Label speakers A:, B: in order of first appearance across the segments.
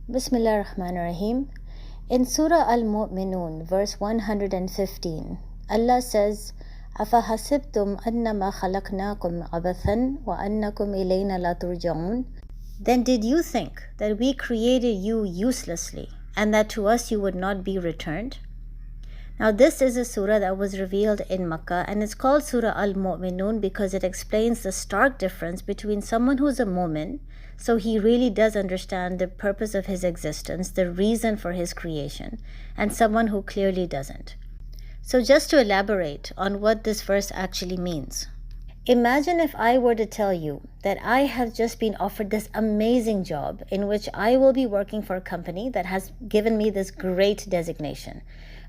A: Bismillah ar-Rahman ar-Rahim. In Surah Mu'minun, verse 115, Allah says, أَفَحَسِبْتُمْ أَنَّمَا خَلَقْنَاكُمْ عَبَثًا وَأَنَّكُمْ إِلَيْنَا لَا تُرْجَعُونَ. Then did you think that we created you uselessly and that to us you would not be returned? Now this is a surah that was revealed in Makkah, and it's called Surah Mu'minun because it explains the stark difference between someone who's a mu'min, so he really does understand the purpose of his existence, the reason for his creation, and someone who clearly doesn't. So just to elaborate on what this verse actually means. Imagine if I were to tell you that I have just been offered this amazing job in which I will be working for a company that has given me this great designation.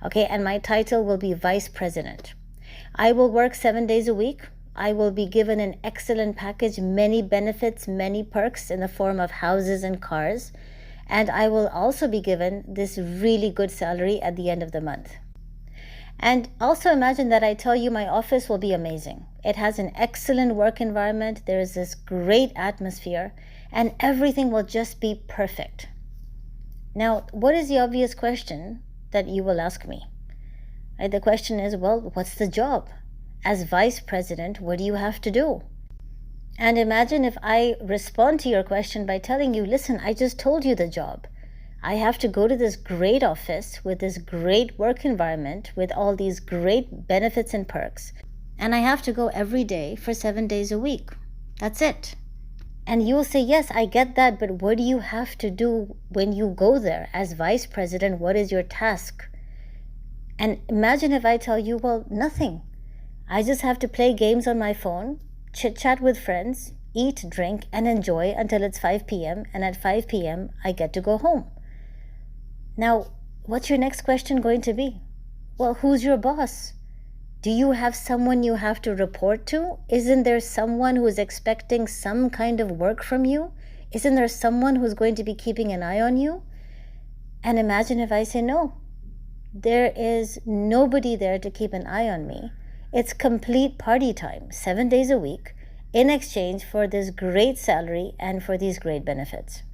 A: Okay, and my title will be Vice President. I will work 7 days a week. I will be given an excellent package, many benefits, many perks in the form of houses and cars. And I will also be given this really good salary at the end of the month. And also imagine that I tell you my office will be amazing. It has an excellent work environment. There is this great atmosphere and everything will just be perfect. Now, what is the obvious question that you will ask me? Right? The question is, well, what's the job? As vice president, what do you have to do? And imagine if I respond to your question by telling you, listen, I just told you the job. I have to go to this great office with this great work environment with all these great benefits and perks. And I have to go every day for 7 days a week. That's it. And you'll say, yes, I get that, but what do you have to do when you go there as vice president? What is your task? And imagine if I tell you, well, nothing. I just have to play games on my phone, chit-chat with friends, eat, drink, and enjoy until it's 5 p.m. And at 5 p.m., I get to go home. Now, what's your next question going to be? Well, who's your boss? Do you have someone you have to report to? Isn't there someone who is expecting some kind of work from you? Isn't there someone who's going to be keeping an eye on you? And imagine if I say no. There is nobody there to keep an eye on me. It's complete party time, 7 days a week, in exchange for this great salary and for these great benefits.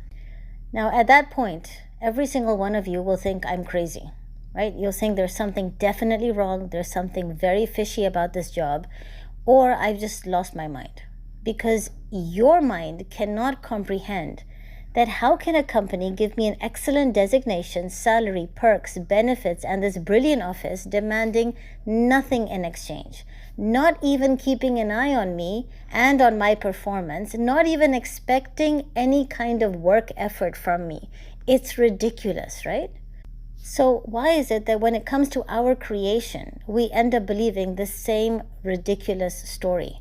A: Now, at that point, every single one of you will think I'm crazy. Right? You'll think there's something definitely wrong, there's something very fishy about this job, or I've just lost my mind. Because your mind cannot comprehend that how can a company give me an excellent designation, salary, perks, benefits, and this brilliant office demanding nothing in exchange, not even keeping an eye on me and on my performance, not even expecting any kind of work effort from me. It's ridiculous, right? So why is it that when it comes to our creation, we end up believing the same ridiculous story?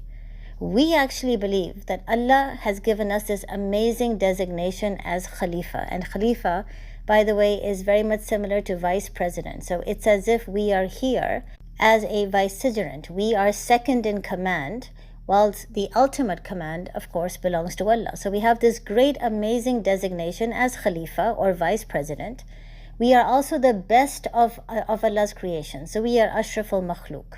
A: We actually believe that Allah has given us this amazing designation as Khalifa. And Khalifa, by the way, is very much similar to Vice President. So it's as if we are here as a vicegerent. We are second in command, whilst the ultimate command, of course, belongs to Allah. So we have this great, amazing designation as Khalifa or Vice President. We are also the best of Allah's creation. So we are Ashraful Makhluk.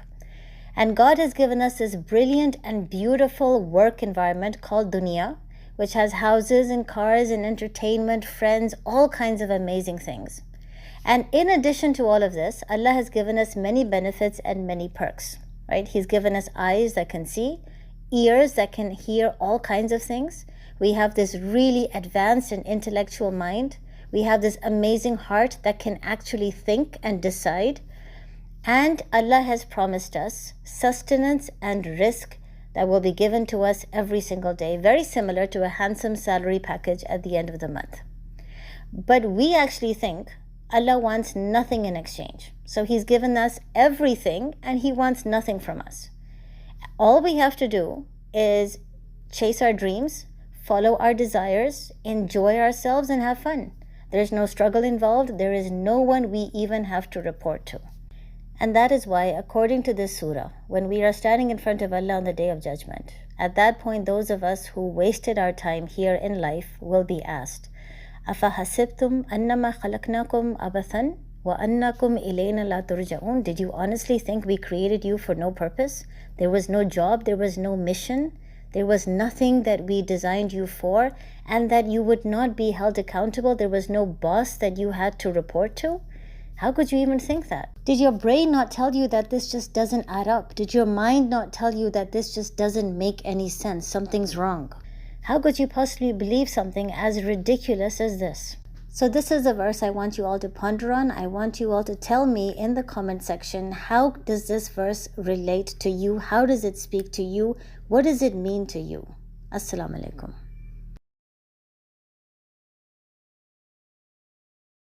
A: And God has given us this brilliant and beautiful work environment called dunya, which has houses and cars and entertainment, friends, all kinds of amazing things. And in addition to all of this, Allah has given us many benefits and many perks, right? He's given us eyes that can see, ears that can hear all kinds of things. We have this really advanced and intellectual mind. We have this amazing heart that can actually think and decide. And Allah has promised us sustenance and rizq that will be given to us every single day, very similar to a handsome salary package at the end of the month. But we actually think Allah wants nothing in exchange. So He's given us everything and He wants nothing from us. All we have to do is chase our dreams, follow our desires, enjoy ourselves, and have fun. There's no struggle involved. There is no one we even have to report to. And that is why, according to this surah, when we are standing in front of Allah on the Day of Judgment, at that point, those of us who wasted our time here in life will be asked, أَفَحَسِبْتُمْ أَنَّمَا خَلَقْنَاكُمْ عَبَثًا وَأَنَّكُمْ إِلَيْنَا لَا تُرْجَعُونَ. Did you honestly think we created you for no purpose? There was no job, there was no mission. There was nothing that we designed you for, and that you would not be held accountable. There was no boss that you had to report to. How could you even think that? Did your brain not tell you that this just doesn't add up? Did your mind not tell you that this just doesn't make any sense? Something's wrong. How could you possibly believe something as ridiculous as this? So this is a verse I want you all to ponder on. I want you all to tell me in the comment section, how does this verse relate to you? How does it speak to you? What does it mean to you? Assalamu alaikum.